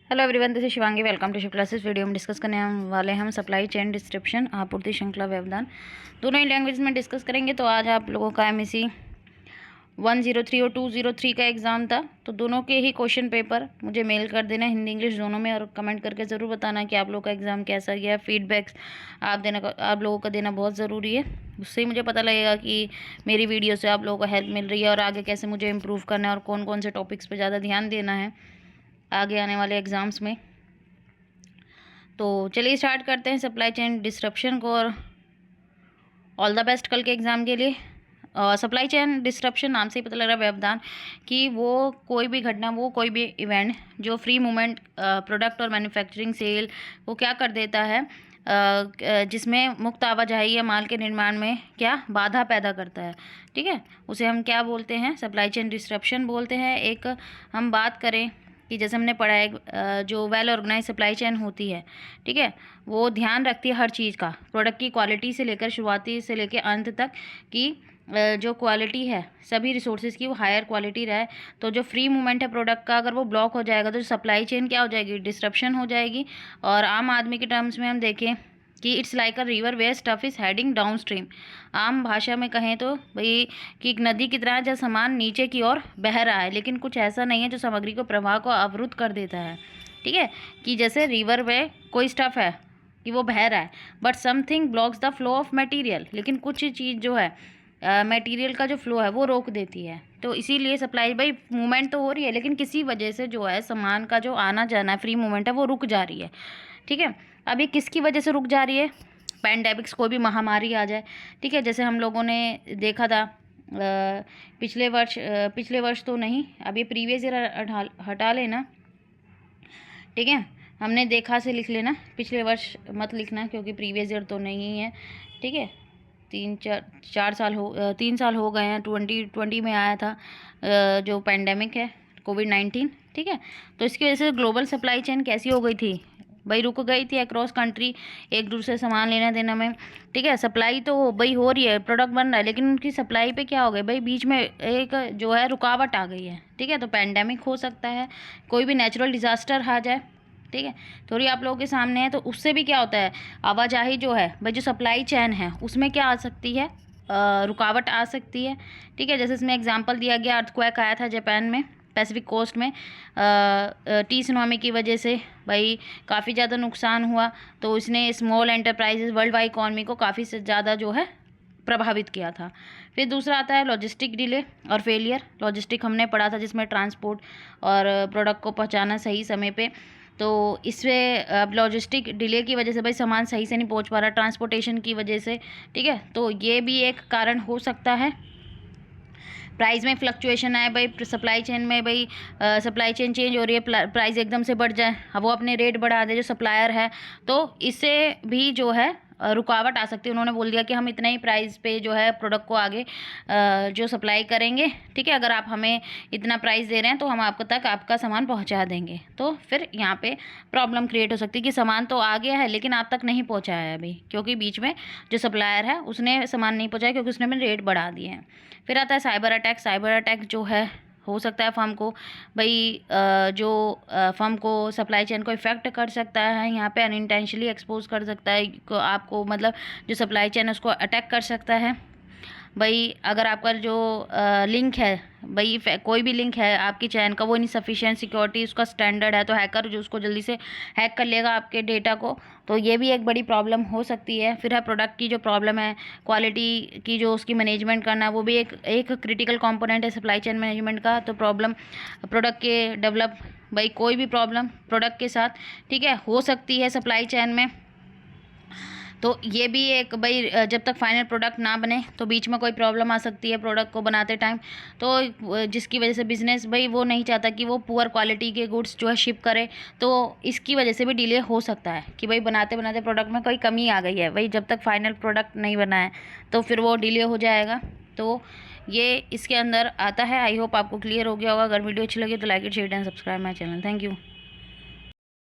Hello everyone, this is Shivangi. Welcome to Shiv classes. Video में discuss करने वाले हम सप्लाई चेन डिस्क्रिप्शन, आपूर्ति श्रृंखला व्यवधान दोनों ही लैंग्वेज में डिस्कस करेंगे। तो आज आप लोगों का एमएससी 103 और 203 का एग्ज़ाम था, तो दोनों के ही क्वेश्चन पेपर मुझे मेल कर देना, हिंदी इंग्लिश दोनों में, और कमेंट करके ज़रूर बताना कि आप लोगों का एग्ज़ाम कैसा गया। फीडबैक्स आप लोगों का देना बहुत ज़रूरी है, उससे ही मुझे पता लगेगा कि मेरी वीडियो से आप लोगों को हेल्प मिल रही है और आगे कैसे मुझे इम्प्रूव करना है और कौन कौन से टॉपिक्स पर ज़्यादा ध्यान देना है आगे आने वाले एग्ज़ाम्स में। तो चलिए स्टार्ट करते हैं सप्लाई चेन डिस्रप्शन को, और ऑल द बेस्ट कल के एग्ज़ाम के लिए। सप्लाई चेन डिस्रप्शन नाम से ही पता लग रहा है व्यवधान कि वो कोई भी घटना, वो कोई भी इवेंट जो फ्री मूवमेंट प्रोडक्ट और मैन्युफैक्चरिंग सेल वो क्या कर देता है, जिसमें मुक्त आवाजाही या माल के निर्माण में क्या बाधा पैदा करता है। ठीक है, उसे हम क्या बोलते हैं, सप्लाई चेन डिस्रप्शन बोलते हैं। एक हम बात करें कि जैसे हमने पढ़ा है, जो वेल ऑर्गेनाइज सप्लाई चेन होती है, ठीक है, वो ध्यान रखती है हर चीज़ का, प्रोडक्ट की क्वालिटी से लेकर शुरुआती से लेकर अंत तक कि जो क्वालिटी है सभी रिसोर्सेज की वो हायर क्वालिटी रहे। तो जो फ्री मूवमेंट है प्रोडक्ट का, अगर वो ब्लॉक हो जाएगा तो सप्लाई चेन क्या हो जाएगी, डिस्रप्शन हो जाएगी। और आम आदमी के टर्म्स में हम देखें कि it's like a river where stuff is heading downstream. आम भाषा में कहें तो भाई कि एक नदी की तरह जो सामान नीचे की ओर बह रहा है, लेकिन कुछ ऐसा नहीं है जो सामग्री को प्रवाह को अवरुद्ध कर देता है। ठीक है, कि जैसे रिवर में कोई स्टफ है कि वो बह रहा है, but something blocks the flow of material, लेकिन कुछ चीज़ जो है मटेरियल का जो फ्लो है वो रोक देती है। तो इसीलिए सप्लाई, भाई मूवमेंट तो हो रही है लेकिन किसी वजह से जो है सामान का जो आना जाना है, फ्री मूवमेंट है, वो रुक जा रही है। ठीक है, अभी किसकी वजह से रुक जा रही है, पैंडेमिक्स, कोई भी महामारी आ जाए। ठीक है, जैसे हम लोगों ने देखा था पिछले वर्ष तो नहीं, अब ये प्रीवियस ईयर हटा लेना। ठीक है, हमने देखा से लिख लेना, पिछले वर्ष मत लिखना क्योंकि प्रीवियस ईयर तो नहीं है। ठीक है, 3 साल हो गए हैं, 2020 में आया था जो पैंडेमिक है, कोविड-19। ठीक है, तो इसकी वजह से ग्लोबल सप्लाई चेन कैसी हो गई थी भाई, रुक गई थी अक्रॉस कंट्री एक दूसरे से सामान लेना देना में। ठीक है, सप्लाई तो भाई हो रही है, प्रोडक्ट बन रहा है, लेकिन उनकी सप्लाई पे क्या हो गई भाई, बीच में एक जो है रुकावट आ गई है। ठीक है, तो पैंडेमिक हो सकता है, कोई भी नेचुरल डिज़ास्टर आ जाए। ठीक है, थोड़ी आप लोगों के सामने है, तो उससे भी क्या होता है, आवाजाही जो है भाई, जो सप्लाई चेन है उसमें क्या आ सकती है, रुकावट आ सकती है। ठीक है, जैसे इसमें एग्जांपल दिया गया, अर्थक्वेक आया था जापान में, पैसिफिक कोस्ट में, टी सुनामी की वजह से भाई काफ़ी ज़्यादा नुकसान हुआ, तो इसने small enterprises, world wide economy को काफ़ी ज़्यादा जो है प्रभावित किया था। फिर दूसरा आता है लॉजिस्टिक डिले और फेलियर। लॉजिस्टिक हमने पढ़ा था, जिसमें ट्रांसपोर्ट और प्रोडक्ट को पहुंचाना सही समय पे। तो इससे अब लॉजिस्टिक डिले की वजह से भाई सामान सही से नहीं पहुंच पा रहा, ट्रांसपोर्टेशन की वजह से। ठीक है, तो ये भी एक कारण हो सकता है। प्राइस में फ्लक्चुएशन आए भाई, सप्लाई चेन में भाई, सप्लाई चेन चेंज हो रही है, प्राइस एकदम से बढ़ जाए, अब वो अपने रेट बढ़ा दे जो सप्लायर है, तो इससे भी जो है रुकावट आ सकती है। उन्होंने बोल दिया कि हम इतना ही प्राइस पे जो है प्रोडक्ट को आगे जो सप्लाई करेंगे। ठीक है, अगर आप हमें इतना प्राइस दे रहे हैं तो हम आपको तक आपका सामान पहुंचा देंगे। तो फिर यहाँ पे प्रॉब्लम क्रिएट हो सकती है कि सामान तो आ गया है लेकिन आप तक नहीं पहुंचाया है अभी, क्योंकि बीच में जो सप्लायर है उसने सामान नहीं पहुंचाया, क्योंकि उसने अपने रेट बढ़ा दिए हैं। फिर आता है साइबर अटैक। साइबर अटैक जो है हो सकता है फर्म को भाई, जो फर्म को सप्लाई चेन को इफेक्ट कर सकता है, यहाँ पे अनइंटेंशनली एक्सपोज कर सकता है आपको, मतलब जो सप्लाई चेन है उसको अटैक कर सकता है भाई। अगर आपका जो लिंक है भाई, कोई भी लिंक है आपकी चैन का, वो इनसफिशिएंट सिक्योरिटी उसका स्टैंडर्ड है, तो हैकर जो उसको जल्दी से हैक कर लेगा आपके डेटा को, तो ये भी एक बड़ी प्रॉब्लम हो सकती है। फिर है प्रोडक्ट की जो प्रॉब्लम है, क्वालिटी की जो उसकी मैनेजमेंट करना, वो भी एक क्रिटिकल कंपोनेंट है सप्लाई चेन मैनेजमेंट का। तो प्रॉब्लम प्रोडक्ट के डेवलप, भाई कोई भी प्रॉब्लम प्रोडक्ट के साथ, ठीक है, हो सकती है सप्लाई चेन में। तो ये भी एक भाई, जब तक फाइनल प्रोडक्ट ना बने तो बीच में कोई प्रॉब्लम आ सकती है प्रोडक्ट को बनाते टाइम, तो जिसकी वजह से बिज़नेस भाई वो नहीं चाहता कि वो पुअर क्वालिटी के गुड्स जो है शिप करे, तो इसकी वजह से भी डिले हो सकता है कि भाई बनाते बनाते प्रोडक्ट में कोई कमी आ गई है, भाई जब तक फाइनल प्रोडक्ट नहीं बना है तो फिर वो डिले हो जाएगा। तो ये इसके अंदर आता है। आई होप आपको क्लियर हो गया होगा। अगर वीडियो अच्छी लगी तो like it, share and subscribe my channel. Thank you.